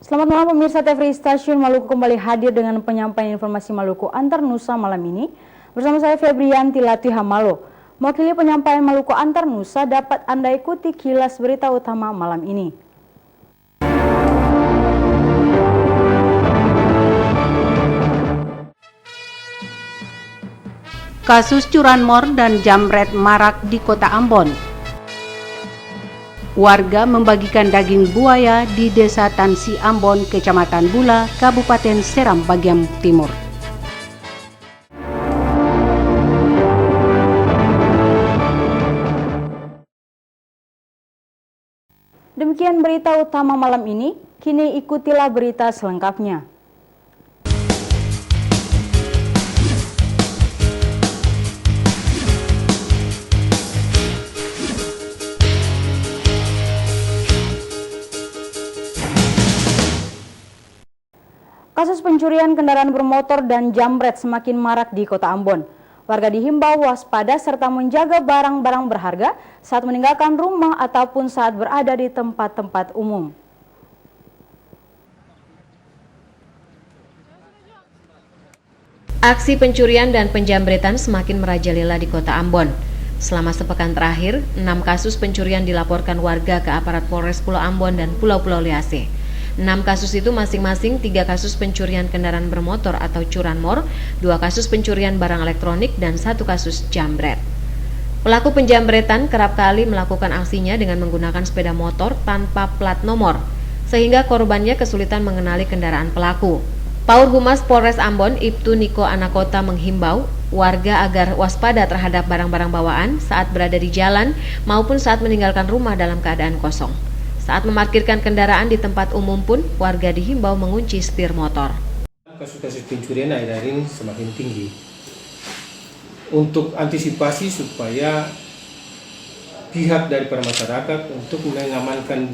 Selamat malam pemirsa TVRI Stasiun Maluku kembali hadir dengan penyampaian informasi Maluku Antar Nusa malam ini. Bersama saya Febrianti Latihamalo. Mewakili penyampaian Maluku Antar Nusa dapat Anda ikuti kilas berita utama malam ini. Kasus curanmor dan jamret marak di Kota Ambon. Warga membagikan daging buaya di Desa Tansi Ambon, Kecamatan Bula, Kabupaten Seram bagian timur. Demikian berita utama malam ini, kini ikutilah berita selengkapnya. Kasus pencurian kendaraan bermotor dan jambret semakin marak di Kota Ambon. Warga dihimbau waspada serta menjaga barang-barang berharga saat meninggalkan rumah ataupun saat berada di tempat-tempat umum. Aksi pencurian dan penjambretan semakin merajalela di Kota Ambon. Selama sepekan terakhir, 6 kasus pencurian dilaporkan warga ke aparat Polres Pulau Ambon dan Pulau-Pulau Liase. 6 kasus itu masing-masing 3 kasus pencurian kendaraan bermotor atau curanmor, 2 kasus pencurian barang elektronik, dan 1 kasus jambret. Pelaku penjambretan kerap kali melakukan aksinya dengan menggunakan sepeda motor tanpa plat nomor, sehingga korbannya kesulitan mengenali kendaraan pelaku. Paur Humas Polres Ambon, Ibtu Niko Anakota menghimbau warga agar waspada terhadap barang-barang bawaan saat berada di jalan maupun saat meninggalkan rumah dalam keadaan kosong. Saat memarkirkan kendaraan di tempat umum pun, warga dihimbau mengunci setir motor. Kasus-kasus pencurian akhir-akhir ini semakin tinggi. Untuk antisipasi supaya pihak dari masyarakat untuk mengamankan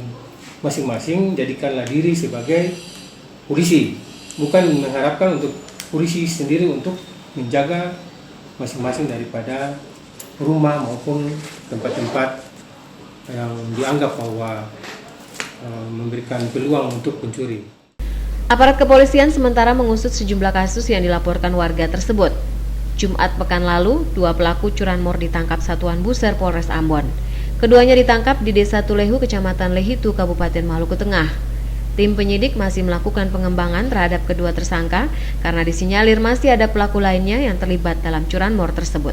masing-masing, jadikanlah diri sebagai polisi. Bukan mengharapkan untuk polisi sendiri untuk menjaga masing-masing daripada rumah maupun tempat-tempat yang dianggap bahwa memberikan peluang untuk pencuri. Aparat kepolisian sementara mengusut sejumlah kasus yang dilaporkan warga tersebut. Jumat pekan lalu, 2 pelaku curanmor ditangkap Satuan Buser Polres Ambon. Keduanya ditangkap di Desa Tulehu, Kecamatan Lehitu, Kabupaten Maluku Tengah. Tim penyidik masih melakukan pengembangan terhadap kedua tersangka karena disinyalir masih ada pelaku lainnya yang terlibat dalam curanmor tersebut.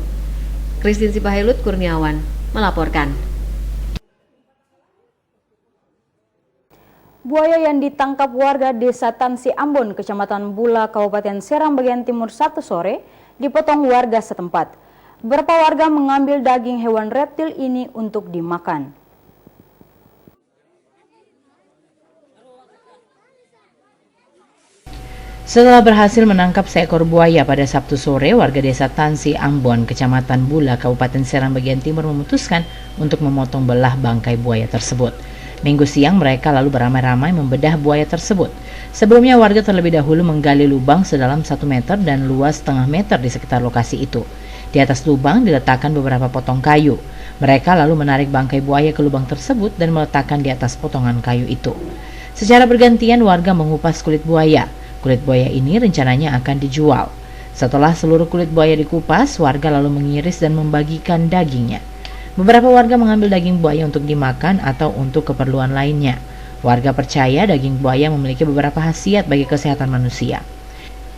Christine Sipahelut Kurniawan melaporkan. Buaya yang ditangkap warga Desa Tansi Ambon, Kecamatan Bula, Kabupaten Seram bagian timur Sabtu sore, dipotong warga setempat. Beberapa warga mengambil daging hewan reptil ini untuk dimakan. Setelah berhasil menangkap seekor buaya pada Sabtu sore, warga Desa Tansi Ambon, Kecamatan Bula, Kabupaten Seram bagian timur memutuskan untuk memotong belah bangkai buaya tersebut. Minggu siang mereka lalu beramai-ramai membedah buaya tersebut. Sebelumnya warga terlebih dahulu menggali lubang sedalam 1 meter dan luas setengah meter di sekitar lokasi itu. Di atas lubang diletakkan beberapa potong kayu. Mereka lalu menarik bangkai buaya ke lubang tersebut dan meletakkan di atas potongan kayu itu. Secara bergantian warga mengupas kulit buaya. Kulit buaya ini rencananya akan dijual. Setelah seluruh kulit buaya dikupas, warga lalu mengiris dan membagikan dagingnya. Beberapa warga mengambil daging buaya untuk dimakan atau untuk keperluan lainnya. Warga percaya daging buaya memiliki beberapa khasiat bagi kesehatan manusia.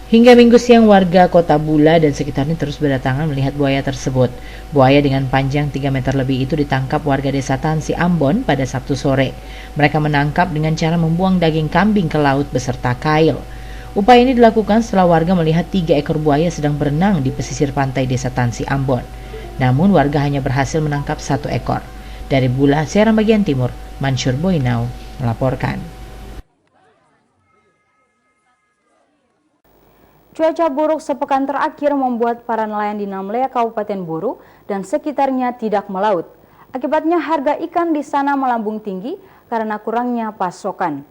Hingga minggu siang warga Kota Bula dan sekitarnya terus berdatangan melihat buaya tersebut. Buaya dengan panjang 3 meter lebih itu ditangkap warga Desa Tansi Ambon pada Sabtu sore. Mereka menangkap dengan cara membuang daging kambing ke laut beserta kail. Upaya ini dilakukan setelah warga melihat 3 ekor buaya sedang berenang di pesisir pantai Desa Tansi Ambon. Namun warga hanya berhasil menangkap 1 ekor. Dari Bula, Seram bagian timur, Mansur Boinau melaporkan. Cuaca buruk sepekan terakhir membuat para nelayan di Namlea, Kabupaten Buru dan sekitarnya tidak melaut. Akibatnya harga ikan di sana melambung tinggi karena kurangnya pasokan.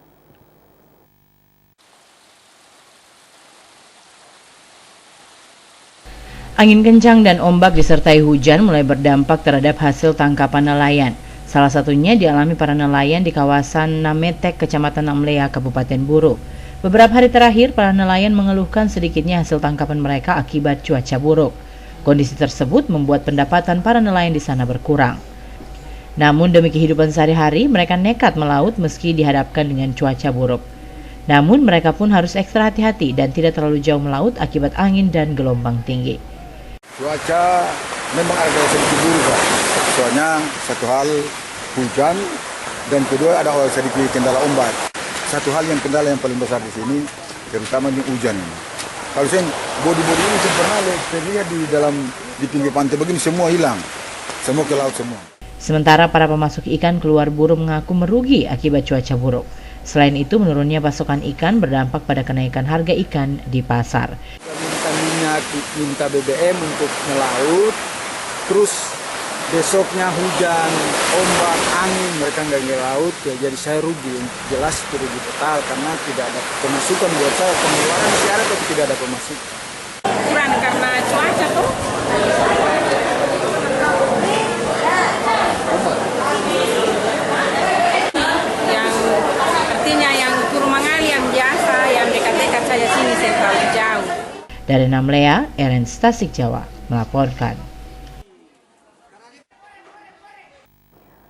Angin kencang dan ombak disertai hujan mulai berdampak terhadap hasil tangkapan nelayan. Salah satunya dialami para nelayan di kawasan Nametek, Kecamatan Namlea, Kabupaten Buru. Beberapa hari terakhir, para nelayan mengeluhkan sedikitnya hasil tangkapan mereka akibat cuaca buruk. Kondisi tersebut membuat pendapatan para nelayan di sana berkurang. Namun demi kehidupan sehari-hari, mereka nekat melaut meski dihadapkan dengan cuaca buruk. Namun mereka pun harus ekstra hati-hati dan tidak terlalu jauh melaut akibat angin dan gelombang tinggi. Cuaca memang agak sedikit buruk, Pak. Soalnya satu hal hujan dan kedua ada sedikit kendala ombak. Satu hal yang kendala yang paling besar di sini, terutama di hujan ini. Kalau saya bodi-bodi ini saya pernah lihat di pinggir pantai begini semua hilang, semua ke laut semua. Sementara para pemasok ikan keluar Buru mengaku merugi akibat cuaca buruk. Selain itu, menurunnya pasokan ikan berdampak pada kenaikan harga ikan di pasar. Minta minyak, minta BBM untuk melaut, terus besoknya hujan, ombak, angin, mereka nggak ngelaut, ya jadi saya rugi. Jelas itu rugi total karena tidak ada pemasukan buat saya. Pengeluaran masih ada tapi tidak ada pemasukan. Kurang karena cuaca tuh. Yang artinya yang Kurumangali yang biasa, yang dekat-dekat saja sini saya terlalu jauh. Dari Namlea, Eren Tasik Jawa melaporkan.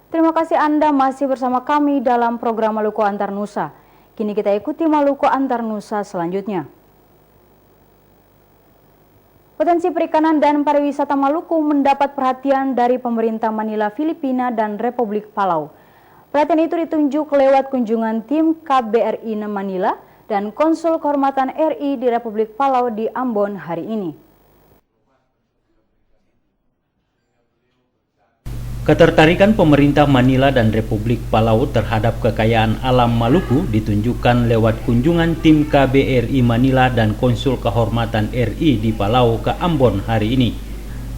Terima kasih Anda masih bersama kami dalam program Maluku Antar Nusa. Kini kita ikuti Maluku Antar Nusa selanjutnya. Potensi perikanan dan pariwisata Maluku mendapat perhatian dari pemerintah Manila, Filipina, dan Republik Palau. Perhatian itu ditunjuk lewat kunjungan tim KBRI Manila dan Konsul Kehormatan RI di Republik Palau di Ambon hari ini. Ketertarikan pemerintah Manila dan Republik Palau terhadap kekayaan alam Maluku ditunjukkan lewat kunjungan tim KBRI Manila dan Konsul Kehormatan RI di Palau ke Ambon hari ini.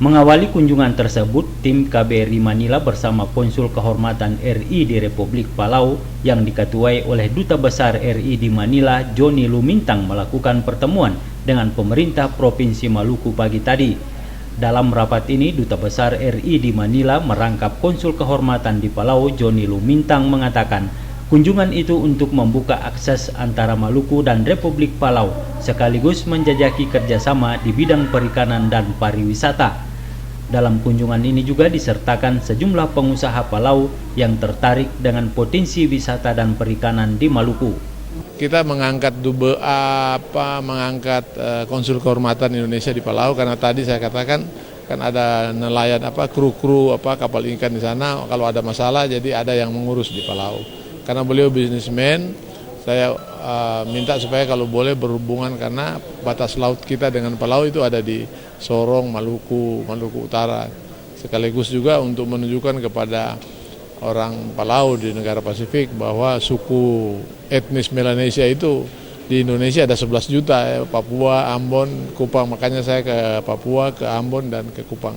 Mengawali kunjungan tersebut, tim KBRI Manila bersama Konsul Kehormatan RI di Republik Palau yang diketuai oleh Duta Besar RI di Manila, Johnny Lumintang, melakukan pertemuan dengan pemerintah Provinsi Maluku pagi tadi. Dalam rapat ini, Duta Besar RI di Manila merangkap Konsul Kehormatan di Palau, Johnny Lumintang, mengatakan kunjungan itu untuk membuka akses antara Maluku dan Republik Palau sekaligus menjajaki kerjasama di bidang perikanan dan pariwisata. Dalam kunjungan ini juga disertakan sejumlah pengusaha Palau yang tertarik dengan potensi wisata dan perikanan di Maluku. Kita mengangkat Konsul Kehormatan Indonesia di Palau karena tadi saya katakan kan ada nelayan kru kapal ikan di sana, kalau ada masalah jadi ada yang mengurus di Palau. Karena beliau bisnismen, saya minta supaya kalau boleh berhubungan karena batas laut kita dengan Palau itu ada di Sorong, Maluku Utara. Sekaligus juga untuk menunjukkan kepada orang Palau di negara Pasifik bahwa suku etnis Melanesia itu di Indonesia ada 11 juta, Papua, Ambon, Kupang. Makanya saya ke Papua, ke Ambon, dan ke Kupang.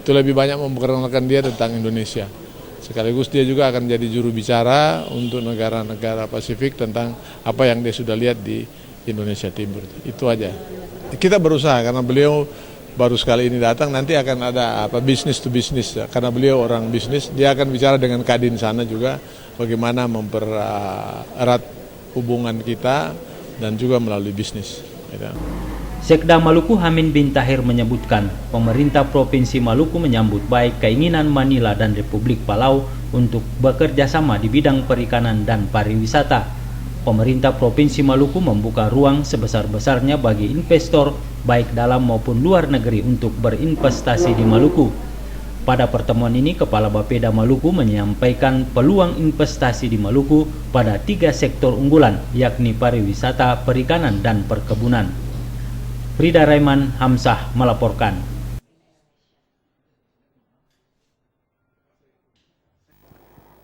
Itu lebih banyak memperkenalkan dia tentang Indonesia. Sekaligus dia juga akan jadi juru bicara untuk negara-negara Pasifik tentang apa yang dia sudah lihat di Indonesia Timur. Itu aja. Kita berusaha karena beliau baru sekali ini datang, nanti akan ada bisnis to bisnis, karena beliau orang bisnis, dia akan bicara dengan Kadin sana juga bagaimana mempererat hubungan kita dan juga melalui bisnis. Sekda Maluku Hamin bin Tahir menyebutkan pemerintah Provinsi Maluku menyambut baik keinginan Manila dan Republik Palau untuk bekerja sama di bidang perikanan dan pariwisata. Pemerintah Provinsi Maluku membuka ruang sebesar-besarnya bagi investor baik dalam maupun luar negeri untuk berinvestasi di Maluku. Pada pertemuan ini, Kepala Bapeda Maluku menyampaikan peluang investasi di Maluku pada 3 sektor unggulan, yakni pariwisata, perikanan, dan perkebunan. Frida Raiman Hamzah melaporkan.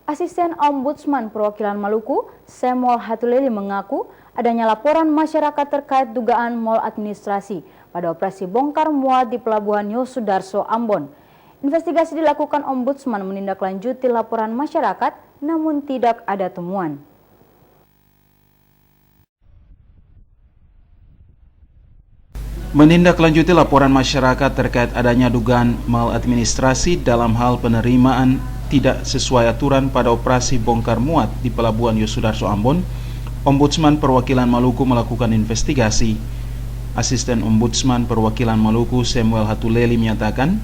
Asisten Ombudsman Perwakilan Maluku, Samuel Hatuleli, mengaku adanya laporan masyarakat terkait dugaan maladministrasi pada operasi bongkar muat di Pelabuhan Yosudarso, Ambon. Investigasi dilakukan Ombudsman menindaklanjuti laporan masyarakat, namun tidak ada temuan. Menindaklanjuti laporan masyarakat terkait adanya dugaan maladministrasi dalam hal penerimaan tidak sesuai aturan pada operasi bongkar muat di Pelabuhan Yosudarso Ambon, Ombudsman Perwakilan Maluku melakukan investigasi. Asisten Ombudsman Perwakilan Maluku Samuel Hatuleli menyatakan,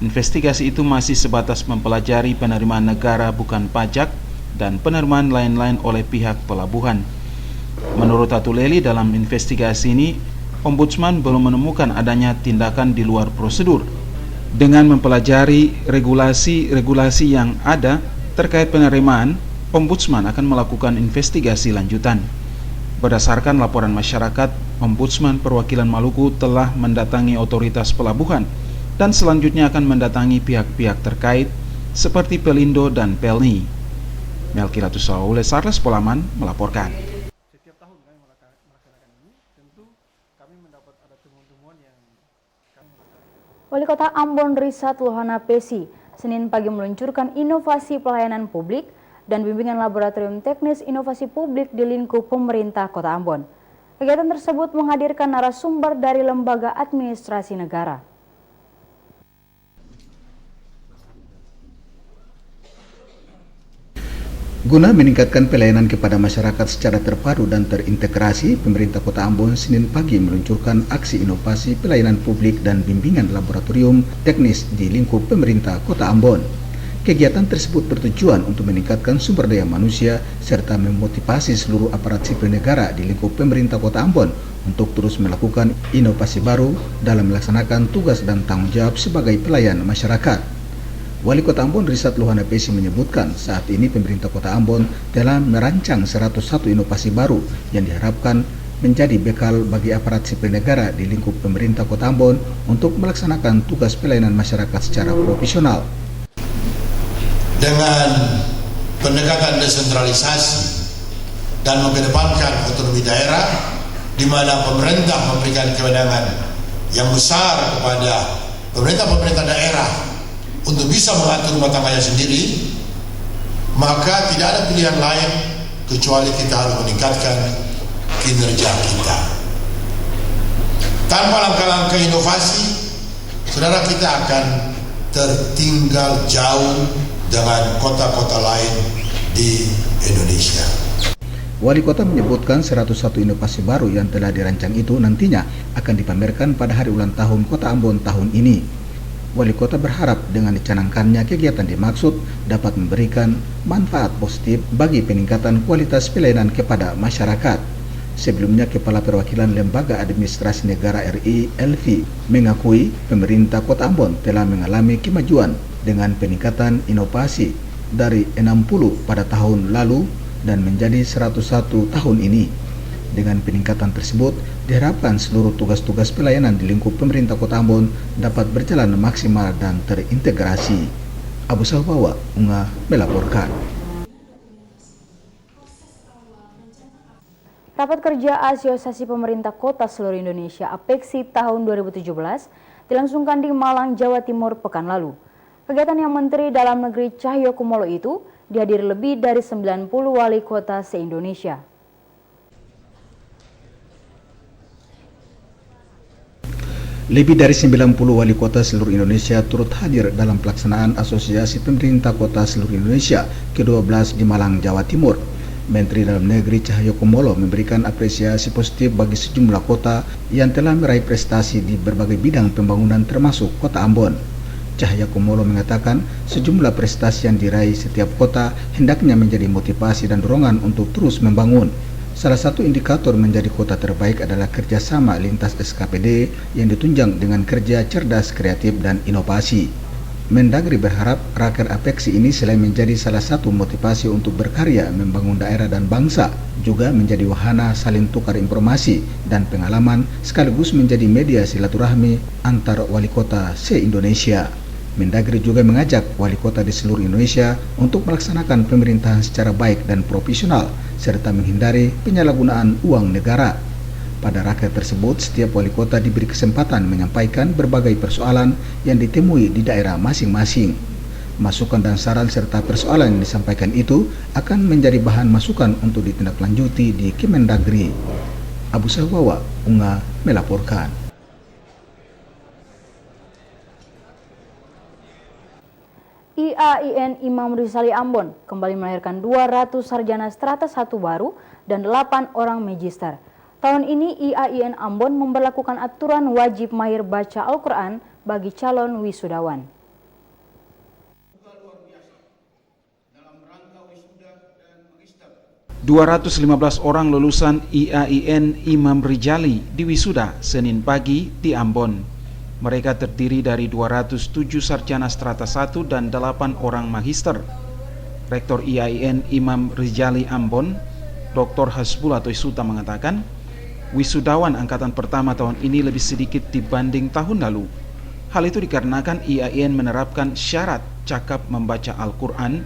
investigasi itu masih sebatas mempelajari penerimaan negara bukan pajak dan penerimaan lain-lain oleh pihak pelabuhan. Menurut Hatuleli, dalam investigasi ini, Ombudsman belum menemukan adanya tindakan di luar prosedur. Dengan mempelajari regulasi yang ada terkait penerimaan, Ombudsman akan melakukan investigasi lanjutan. Berdasarkan laporan masyarakat, Ombudsman Perwakilan Maluku telah mendatangi otoritas pelabuhan dan selanjutnya akan mendatangi pihak-pihak terkait seperti Pelindo dan Pelni. Melki Ratu Saule, Sarles Polaman melaporkan. Setiap tahun kami melaksanakan ini, tentu kami mendapat ada temuan-temuan yang Wali Kota Ambon Risat Lohana Pesi Senin pagi meluncurkan inovasi pelayanan publik dan bimbingan laboratorium teknis inovasi publik di lingkup pemerintah Kota Ambon. Kegiatan tersebut menghadirkan narasumber dari lembaga administrasi negara. Guna meningkatkan pelayanan kepada masyarakat secara terpadu dan terintegrasi, pemerintah Kota Ambon Senin pagi meluncurkan aksi inovasi pelayanan publik dan bimbingan laboratorium teknis di lingkup pemerintah Kota Ambon. Kegiatan tersebut bertujuan untuk meningkatkan sumber daya manusia serta memotivasi seluruh aparat sipil negara di lingkup pemerintah Kota Ambon untuk terus melakukan inovasi baru dalam melaksanakan tugas dan tanggung jawab sebagai pelayan masyarakat. Wali Kota Ambon Risat Lohana Pesi menyebutkan saat ini pemerintah Kota Ambon telah merancang 101 inovasi baru yang diharapkan menjadi bekal bagi aparat sipil negara di lingkup pemerintah Kota Ambon untuk melaksanakan tugas pelayanan masyarakat secara profesional. Dengan pendekatan desentralisasi dan mengedepankan otonomi daerah, di mana pemerintah memberikan kewenangan yang besar kepada pemerintah daerah untuk bisa mengatur rumah tangganya sendiri, maka tidak ada pilihan lain kecuali kita harus meningkatkan kinerja kita. Tanpa langkah-langkah inovasi, saudara, kita akan tertinggal jauh dengan kota-kota lain di Indonesia. Wali Kota menyebutkan 101 inovasi baru yang telah dirancang itu nantinya akan dipamerkan pada hari ulang tahun Kota Ambon tahun ini. Wali Kota berharap dengan dicanangkannya kegiatan dimaksud dapat memberikan manfaat positif bagi peningkatan kualitas pelayanan kepada masyarakat. Sebelumnya, Kepala Perwakilan Lembaga Administrasi Negara RI, Elvi, mengakui pemerintah Kota Ambon telah mengalami kemajuan dengan peningkatan inovasi dari 60 pada tahun lalu dan menjadi 101 tahun ini. Dengan peningkatan tersebut, diharapkan seluruh tugas-tugas pelayanan di lingkup pemerintah Kota Ambon dapat berjalan maksimal dan terintegrasi. Abu Salbawa, Unga, melaporkan. Rapat kerja Asosiasi Pemerintah Kota Seluruh Indonesia APEKSI tahun 2017 dilangsungkan di Malang, Jawa Timur pekan lalu. Kegiatan yang Menteri Dalam Negeri Cahyokumolo itu dihadiri lebih dari 90 wali kota se-Indonesia. Lebih dari 90 wali kota seluruh Indonesia turut hadir dalam pelaksanaan Asosiasi Pemerintah Kota Seluruh Indonesia ke-12 di Malang, Jawa Timur. Menteri Dalam Negeri Cahyokumolo memberikan apresiasi positif bagi sejumlah kota yang telah meraih prestasi di berbagai bidang pembangunan termasuk Kota Ambon. Cahyokumolo mengatakan sejumlah prestasi yang diraih setiap kota hendaknya menjadi motivasi dan dorongan untuk terus membangun. Salah satu indikator menjadi kota terbaik adalah kerjasama lintas SKPD yang ditunjang dengan kerja cerdas, kreatif, dan inovasi. Mendagri berharap raker APEKSI ini selain menjadi salah satu motivasi untuk berkarya membangun daerah dan bangsa, juga menjadi wahana saling tukar informasi dan pengalaman sekaligus menjadi media silaturahmi antar wali kota se-Indonesia. Mendagri juga mengajak wali kota di seluruh Indonesia untuk melaksanakan pemerintahan secara baik dan profesional serta menghindari penyalahgunaan uang negara. Pada raker tersebut, setiap wali kota diberi kesempatan menyampaikan berbagai persoalan yang ditemui di daerah masing-masing. Masukan dan saran serta persoalan yang disampaikan itu akan menjadi bahan masukan untuk ditindaklanjuti di Kemendagri. Abu Salbawa, Unga, melaporkan. IAIN Imam Rizali Ambon kembali melahirkan 200 sarjana strata 1 baru dan 8 orang magister. Tahun ini IAIN Ambon memberlakukan aturan wajib mahir baca Al-Quran bagi calon wisudawan. 215 orang lulusan IAIN Imam Rizali diwisuda Senin pagi di Ambon. Mereka terdiri dari 207 sarjana strata 1 dan 8 orang magister. Rektor IAIN Imam Rizali Ambon, Dr. Hasbullah Toisuta mengatakan, wisudawan angkatan pertama tahun ini lebih sedikit dibanding tahun lalu. Hal itu dikarenakan IAIN menerapkan syarat cakap membaca Al-Quran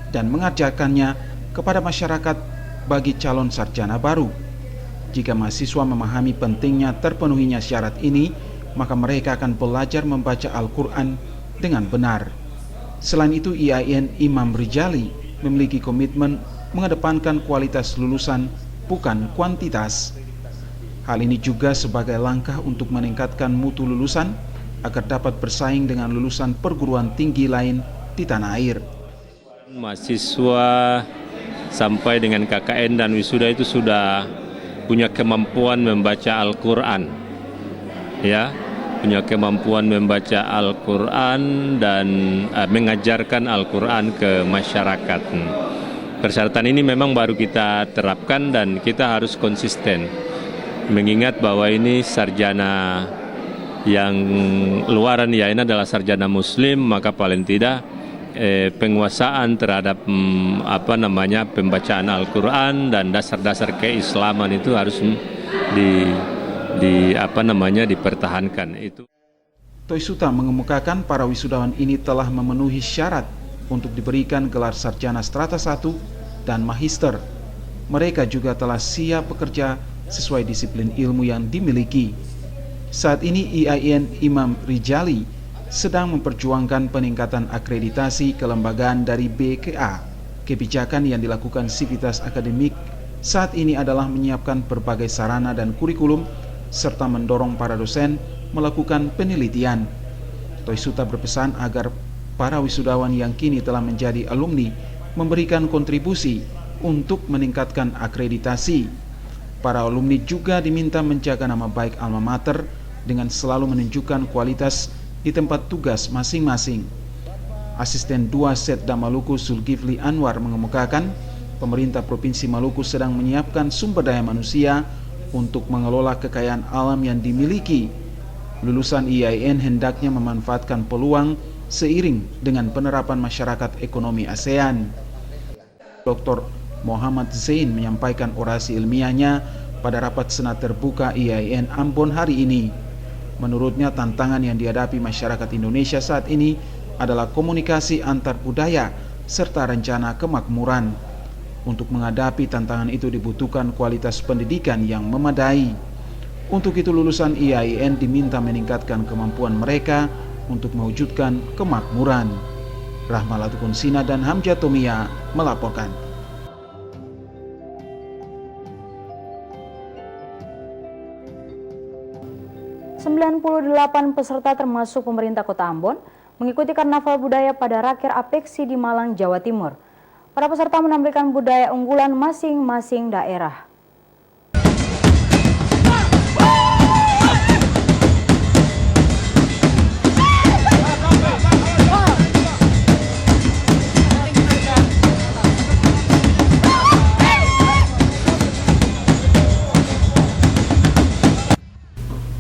dan mengajarkannya kepada masyarakat bagi calon sarjana baru. Jika mahasiswa memahami pentingnya terpenuhinya syarat ini, maka mereka akan belajar membaca Al-Quran dengan benar. Selain itu, IAIN Imam Rizali memiliki komitmen mengedepankan kualitas lulusan, bukan kuantitas. Hal ini juga sebagai langkah untuk meningkatkan mutu lulusan agar dapat bersaing dengan lulusan perguruan tinggi lain di tanah air. Mahasiswa sampai dengan KKN dan wisuda itu sudah punya kemampuan membaca Al-Quran, ya, punya kemampuan membaca Al-Quran dan mengajarkan Al-Quran ke masyarakat. Persyaratan ini memang baru kita terapkan dan kita harus konsisten, mengingat bahwa ini sarjana yang luaran ya, ini adalah sarjana Muslim, maka paling tidak penguasaan terhadap pembacaan Al-Quran dan dasar-dasar keislaman itu harus dipertahankan. Itu. Toisuta mengemukakan para wisudawan ini telah memenuhi syarat untuk diberikan gelar sarjana strata 1 dan magister. Mereka juga telah siap bekerja sesuai disiplin ilmu yang dimiliki. Saat ini IAIN Imam Rizali sedang memperjuangkan peningkatan akreditasi kelembagaan dari BKA. Kebijakan yang dilakukan Sivitas Akademik saat ini adalah menyiapkan berbagai sarana dan kurikulum serta mendorong para dosen melakukan penelitian. Toisuta berpesan agar para wisudawan yang kini telah menjadi alumni memberikan kontribusi untuk meningkatkan akreditasi. Para alumni juga diminta menjaga nama baik alma mater dengan selalu menunjukkan kualitas di tempat tugas masing-masing. Asisten 2 Setda Maluku Zulkifli Anwar mengemukakan pemerintah Provinsi Maluku sedang menyiapkan sumber daya manusia untuk mengelola kekayaan alam yang dimiliki. Lulusan IAIN hendaknya memanfaatkan peluang seiring dengan penerapan masyarakat ekonomi ASEAN. Dr. Muhammad Zain menyampaikan orasi ilmiahnya pada rapat senat terbuka IAIN Ambon hari ini. Menurutnya, tantangan yang dihadapi masyarakat Indonesia saat ini adalah komunikasi antar budaya serta rencana kemakmuran. Untuk menghadapi tantangan itu dibutuhkan kualitas pendidikan yang memadai. Untuk itu lulusan IAIN diminta meningkatkan kemampuan mereka untuk mewujudkan kemakmuran. Rahmalah Tukunsina dan Hamzah Tomia melaporkan. ...98 peserta termasuk pemerintah Kota Ambon mengikuti karnaval budaya pada Raker Apeksi di Malang, Jawa Timur. Para peserta menampilkan budaya unggulan masing-masing daerah.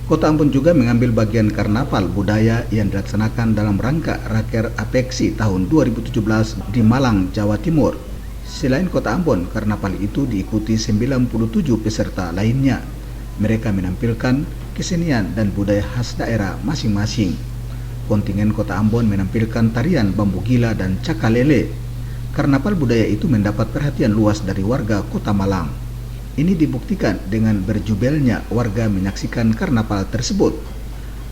Kota Ambon juga mengambil bagian karnaval budaya yang dilaksanakan dalam rangka Raker Apeksi tahun 2017 di Malang, Jawa Timur. Selain Kota Ambon, karnaval itu diikuti 97 peserta lainnya. Mereka menampilkan kesenian dan budaya khas daerah masing-masing. Kontingen Kota Ambon menampilkan tarian bambu gila dan cakalele. Karnaval budaya itu mendapat perhatian luas dari warga Kota Malang. Ini dibuktikan dengan berjubelnya warga menyaksikan karnaval tersebut.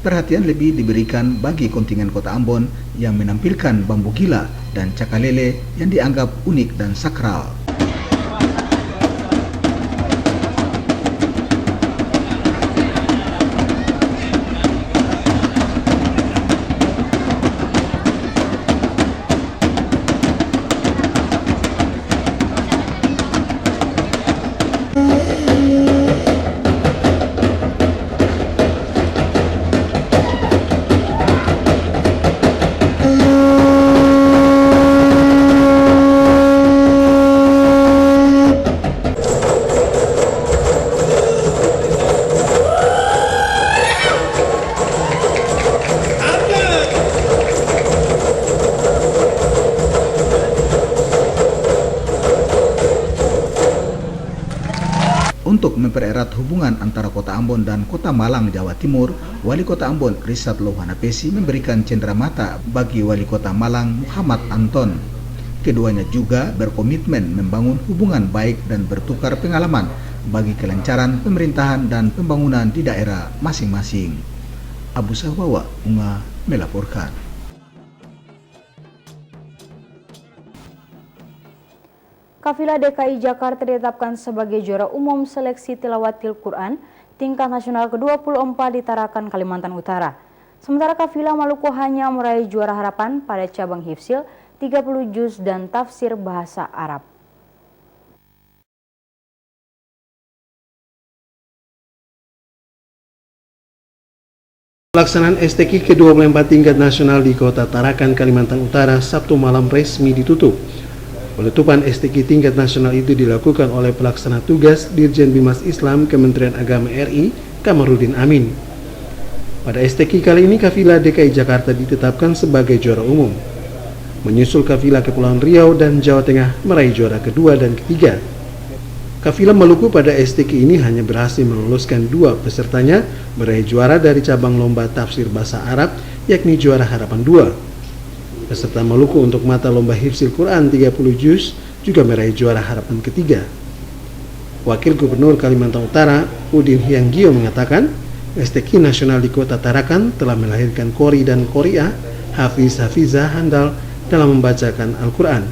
Perhatian lebih diberikan bagi kontingen Kota Ambon yang menampilkan bambu gila dan cakalele yang dianggap unik dan sakral. mempererat hubungan antara Kota Ambon dan Kota Malang, Jawa Timur, Wali Kota Ambon Rizat Lohanapesi memberikan cenderamata bagi Wali Kota Malang Muhammad Anton. Keduanya juga berkomitmen membangun hubungan baik dan bertukar pengalaman bagi kelancaran pemerintahan dan pembangunan di daerah masing-masing. Abu Sahbawa Unga melaporkan. Kafilah DKI Jakarta ditetapkan sebagai juara umum seleksi tilawatil Quran tingkat nasional ke-24 di Tarakan, Kalimantan Utara. Sementara kafilah Maluku hanya meraih juara harapan pada cabang hifzil 30 juz dan tafsir bahasa Arab. Pelaksanaan STQ ke-24 tingkat nasional di Kota Tarakan, Kalimantan Utara Sabtu malam resmi ditutup. Penutupan STQ tingkat nasional itu dilakukan oleh pelaksana tugas Dirjen Bimas Islam Kementerian Agama RI, Kamarudin Amin. Pada STQ kali ini kafilah DKI Jakarta ditetapkan sebagai juara umum. Menyusul kafilah Kepulauan Riau dan Jawa Tengah meraih juara kedua dan ketiga. Kafilah Maluku pada STQ ini hanya berhasil melolos,kan 2 pesertanya meraih juara dari cabang lomba tafsir bahasa Arab, yakni juara harapan 2. Peserta Maluku untuk mata lomba hifzil Quran 30 juz juga meraih juara harapan ketiga. Wakil Gubernur Kalimantan Utara, Udin Hyang-Gio mengatakan, STQ nasional di Kota Tarakan telah melahirkan qori dan qori'ah, hafiz-hafizah handal dalam membacakan Al-Quran.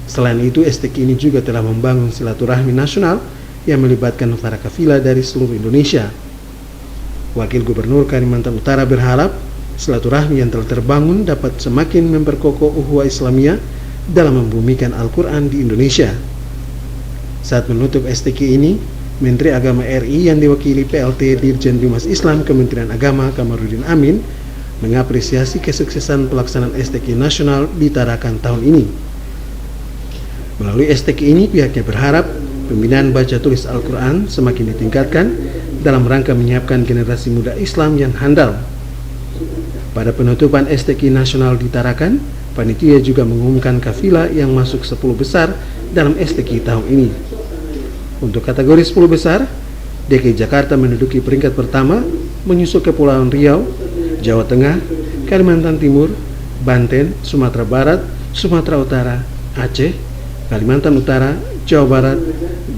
Selain itu, STQ ini juga telah membangun silaturahmi nasional yang melibatkan para kafilah dari seluruh Indonesia. Wakil Gubernur Kalimantan Utara berharap silaturahmi yang telah terbangun dapat semakin memperkokoh ukhuwah Islamiyah dalam membumikan Al-Quran di Indonesia. Saat menutup STQ ini, Menteri Agama RI yang diwakili PLT Dirjen Bimas Islam Kementerian Agama Kamarudin Amin mengapresiasi kesuksesan pelaksanaan STQ nasional di Tarakan tahun ini. Melalui STQ ini, pihaknya berharap pembinaan baca tulis Al-Quran semakin ditingkatkan dalam rangka menyiapkan generasi muda Islam yang handal. Pada penutupan STQ nasional di Tarakan, panitia juga mengumumkan kafilah yang masuk 10 besar dalam STQ tahun ini. Untuk kategori 10 besar, DKI Jakarta menduduki peringkat pertama, menyusul Kepulauan Riau, Jawa Tengah, Kalimantan Timur, Banten, Sumatera Barat, Sumatera Utara, Aceh, Kalimantan Utara, Jawa Barat,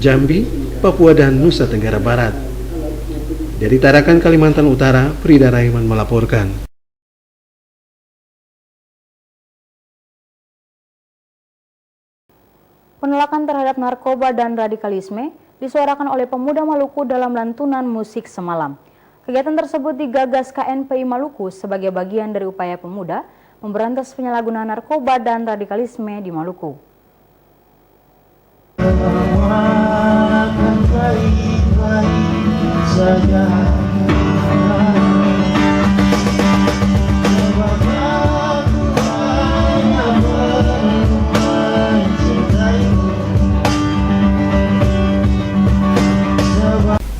Jambi, Papua, dan Nusa Tenggara Barat. Dari Tarakan, Kalimantan Utara, Frida Raiman melaporkan. Penolakan terhadap narkoba dan radikalisme disuarakan oleh pemuda Maluku dalam lantunan musik semalam. Kegiatan tersebut digagas KNPI Maluku sebagai bagian dari upaya pemuda memberantas penyalahgunaan narkoba dan radikalisme di Maluku.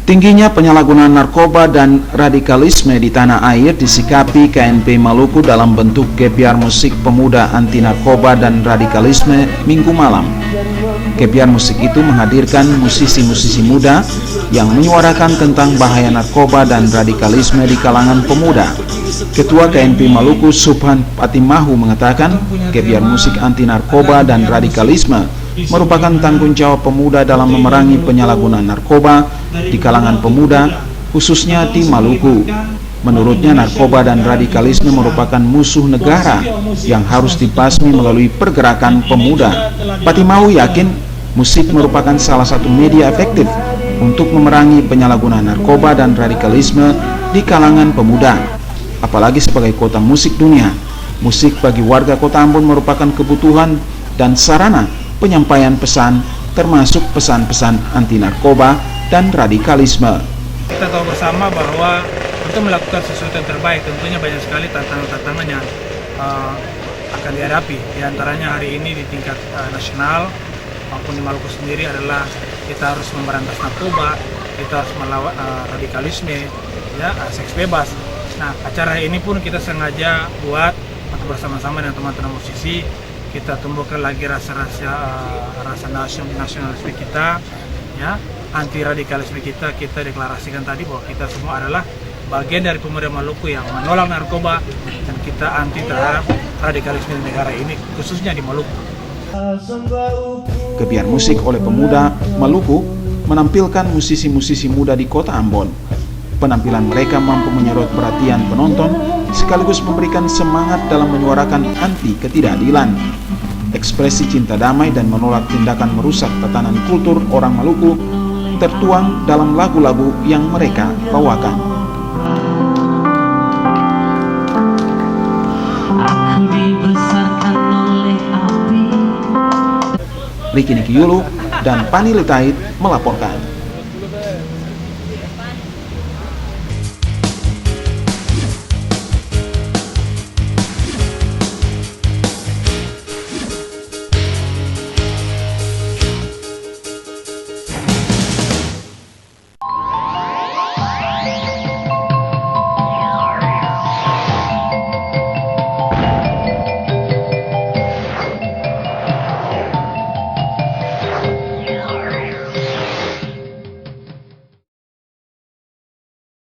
Tingginya penyalahgunaan narkoba dan radikalisme di tanah air disikapi KNP Maluku dalam bentuk gebiar musik pemuda anti narkoba dan radikalisme Minggu malam. Gebiar musik itu menghadirkan musisi-musisi muda yang menyuarakan tentang bahaya narkoba dan radikalisme di kalangan pemuda. Ketua KNP Maluku Subhan Patimahu mengatakan gebiar musik anti narkoba dan radikalisme merupakan tanggung jawab pemuda dalam memerangi penyalahgunaan narkoba di kalangan pemuda, khususnya di Maluku. Menurutnya, narkoba dan radikalisme merupakan musuh negara yang harus dibasmi melalui pergerakan pemuda. Patimahu yakin musik merupakan salah satu media efektif untuk memerangi penyalahgunaan narkoba dan radikalisme di kalangan pemuda. Apalagi sebagai kota musik dunia, musik bagi warga Kota Ambon merupakan kebutuhan dan sarana penyampaian pesan, termasuk pesan-pesan anti narkoba dan radikalisme. Kita tahu bersama bahwa untuk melakukan sesuatu yang terbaik tentunya banyak sekali tantangan-tantangan yang akan dihadapi. Di antaranya hari ini di tingkat nasional maupun di Maluku sendiri adalah kita harus memberantas narkoba, kita harus melawan radikalisme, ya, seks bebas. Nah, acara ini pun kita sengaja buat untuk bersama-sama dengan teman-teman musisi. Kita tumbuhkan lagi rasa nasionalisme kita, ya, anti radikalisme kita deklarasikan tadi bahwa kita semua adalah bagian dari pemuda Maluku yang menolak narkoba dan kita anti terhadap radikalisme di negara ini, khususnya di Maluku. Gebiar musik oleh pemuda Maluku menampilkan musisi-musisi muda di kota Ambon. Penampilan mereka mampu menyerot perhatian penonton sekaligus memberikan semangat dalam menyuarakan anti ketidakadilan. Ekspresi cinta damai dan menolak tindakan merusak tatanan kultur orang Maluku tertuang dalam lagu-lagu yang mereka bawakan. Riki Nikiyulu dan Pani Litait melaporkan.